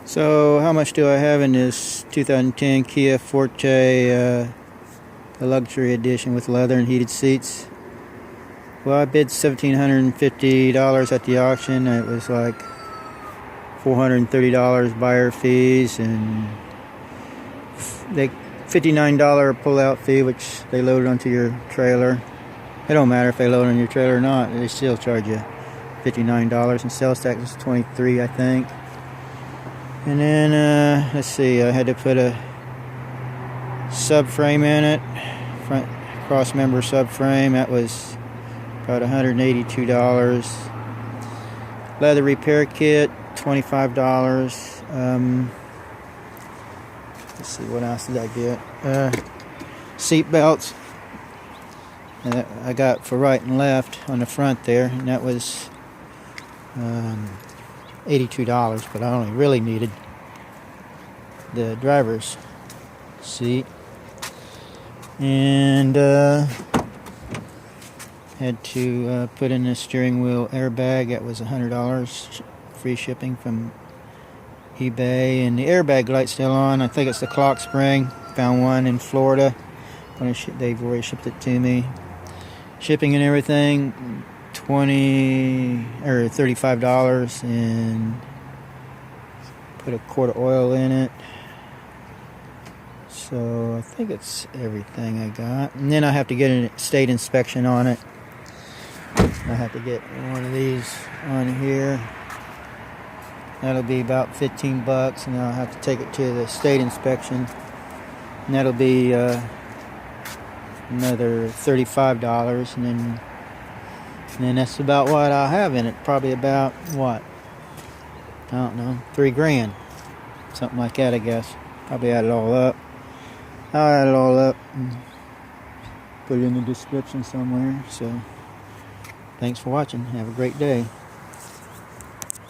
So how much do I have in this 2010 Kia Forte, the luxury edition with leather and heated seats? Well, I bid $1,750 at the auction. It was like $430 buyer fees and they $59 pull-out fee, which they loaded onto your trailer. It don't matter if they load on your trailer or not; they still charge you $59. And sales tax was $23, I think. And then let's see, I had to put a subframe in it, front cross member subframe. That was about $182. Leather repair kit, $25. Let's see, what else did I get? Seat belts that I got for right and left on the front there, and that was $82, but I only really needed the driver's seat. And had to put in a steering wheel airbag. That was $100, free shipping from eBay. And the airbag light's still on. I think it's the clock spring. Found one in Florida. They've already shipped it to me. Shipping and everything, $35, and put a quart of oil in it. So I think it's everything I got. And then I have to get a state inspection on it. I have to get one of these on here. That'll be about $15, and then I'll have to take it to the state inspection, and that'll be another $35, and then that's about what I'll have in it. Probably about what? I don't know, $3,000, something like that, I guess. Probably add it all up. I'll add it all up and put it in the description somewhere. So thanks for watching. Have a great day.